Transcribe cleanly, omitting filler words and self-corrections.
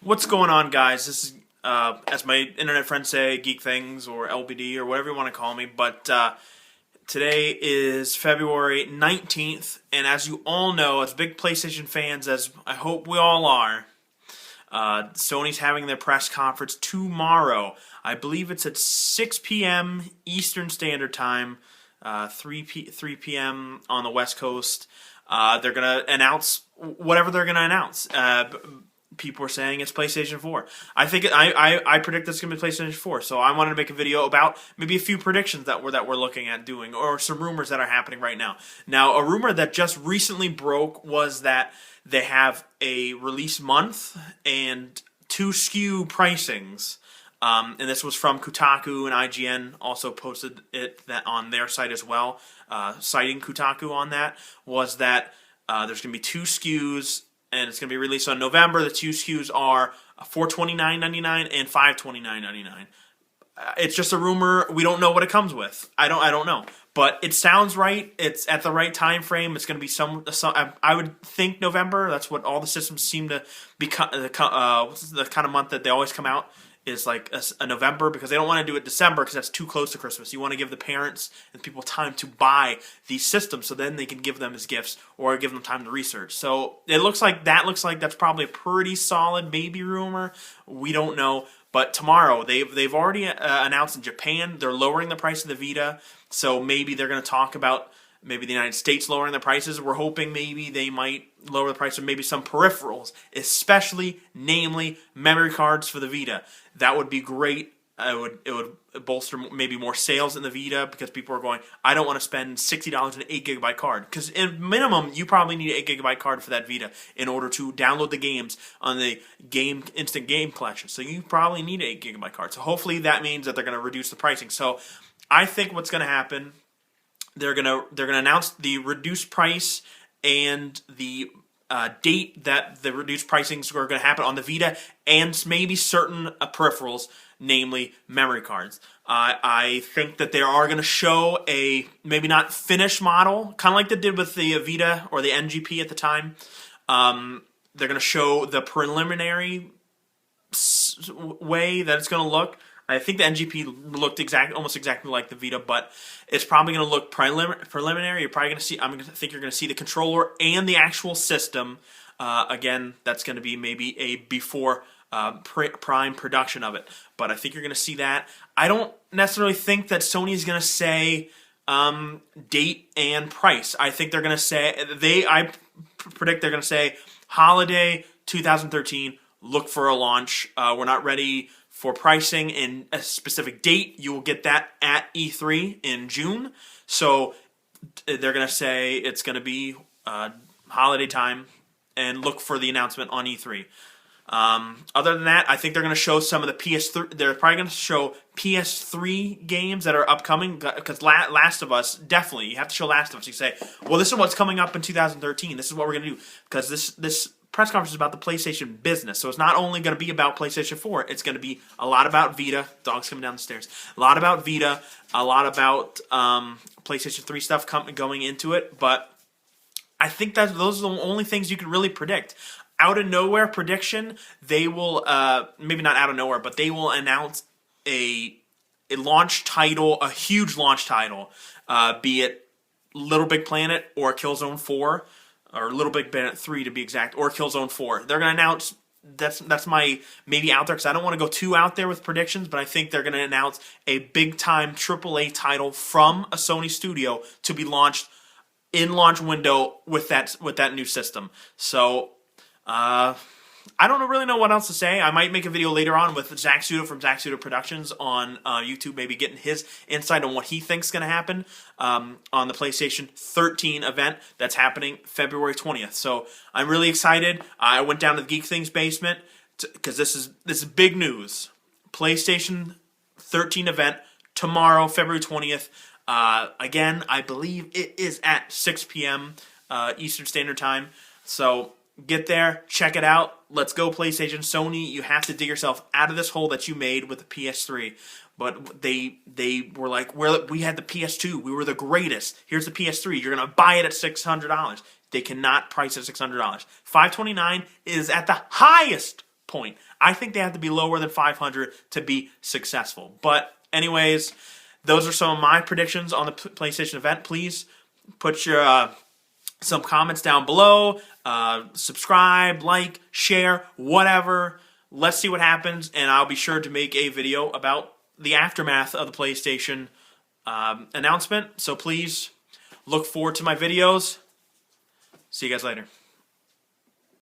What's going on, guys? This is, as my internet friends say, Geek Things or LBD or whatever you want to call me. But today is February 19th, and as you all know, as big PlayStation fans, as I hope we all are, Sony's having their press conference tomorrow. I believe it's at 6 p.m. Eastern Standard Time, 3 p.m. on the West Coast. They're going to announce whatever they're going to announce. People are saying it's PlayStation 4. I predict it's going to be PlayStation 4. So I wanted to make a video about maybe a few predictions that we're looking at doing, or some rumors that are happening right now. Now, a rumor that just recently broke was that they have a release month and 2 SKU pricings. And this was from Kotaku, and IGN also posted it that on their site as well, citing Kotaku on that, was that there's going to be 2 SKUs, and it's going to be released on November. The 2 SKUs are $429.99 and $529.99. It's just a rumor. We don't know what it comes with. I don't know, but it sounds right. It's at the right time frame. It's going to be some. I would think November. That's what all the systems seem to be. The kind of month that they always come out is like a November, because they don't want to do it December because that's too close to Christmas. You want to give the parents and people time to buy these systems so then they can give them as gifts or give them time to research. So it looks like that's probably a pretty solid maybe rumor. We don't know. But tomorrow, they've already announced in Japan they're lowering the price of the Vita, so maybe they're going to talk about maybe the United States lowering the prices. We're hoping maybe they might lower the price of maybe some peripherals, especially, namely, memory cards for the Vita. That would be great. It would bolster maybe more sales in the Vita, because people are going, I don't want to spend $60 on an 8GB card. Because at minimum, you probably need an 8GB card for that Vita in order to download the games on the instant game collection. So you probably need an 8GB card. So hopefully that means that they're going to reduce the pricing. So I think what's going to happen, they're gonna announce the reduced price and the date that the reduced pricings are going to happen on the Vita, and maybe certain peripherals, namely memory cards. I think that they are going to show a maybe not finished model, kind of like they did with the Vita or the NGP at the time. They're going to show the preliminary way that it's going to look. I think the NGP looked almost exactly like the Vita, but it's probably going to look preliminary. You're probably going to see. Think you're going to see the controller and the actual system. Again, that's going to be maybe a before prime production of it, but I think you're going to see that. I don't necessarily think that Sony is going to say date and price. I think they're going to say I predict they're going to say holiday 2013. Look for a launch. We're not ready for pricing in a specific date. You will get that at E3 in June. So they're going to say it's going to be holiday time, and look for the announcement on E3. Other than that, I think they're going to show some of the PS3. They're probably going to show PS3 games that are upcoming, because Last of Us, definitely. You have to show Last of Us. You say, well, this is what's coming up in 2013. This is what we're going to do. Because this press conference is about the PlayStation business. So it's not only going to be about PlayStation 4. It's going to be a lot about Vita. Dog's coming down the stairs. A lot about Vita. A lot about PlayStation 3 stuff going into it. But I think that those are the only things you can really predict. Out of nowhere prediction, they will, maybe not out of nowhere, but they will announce a launch title, a huge launch title, be it Little Big Planet or Killzone 4, or Little Big Planet 3 to be exact, or Killzone 4. They're going to announce, that's my maybe out there, because I don't want to go too out there with predictions, but I think they're going to announce a big-time AAA title from a Sony studio to be launched in launch window with that new system. So I don't really know what else to say. I might make a video later on with Zach Suda from Zach Suda Productions on YouTube, maybe getting his insight on what he thinks is going to happen on the PlayStation 13 event that's happening February 20th. So I'm really excited. I went down to the Geek Things basement because this is big news. PlayStation 13 event tomorrow, February 20th. Again, I believe it is at 6 p.m. Eastern Standard Time. So get there, check it out. Let's go, PlayStation. Sony, you have to dig yourself out of this hole that you made with the PS3. But they were like, we had the PS2. We were the greatest. Here's the PS3. You're going to buy it at $600. They cannot price it at $600. $529 is at the highest point. I think they have to be lower than 500 to be successful. But anyways, those are some of my predictions on the PlayStation event. Please put your some comments down below. Subscribe, like, share, whatever. Let's see what happens, and I'll be sure to make a video about the aftermath of the PlayStation announcement. So please look forward to my videos. See you guys later.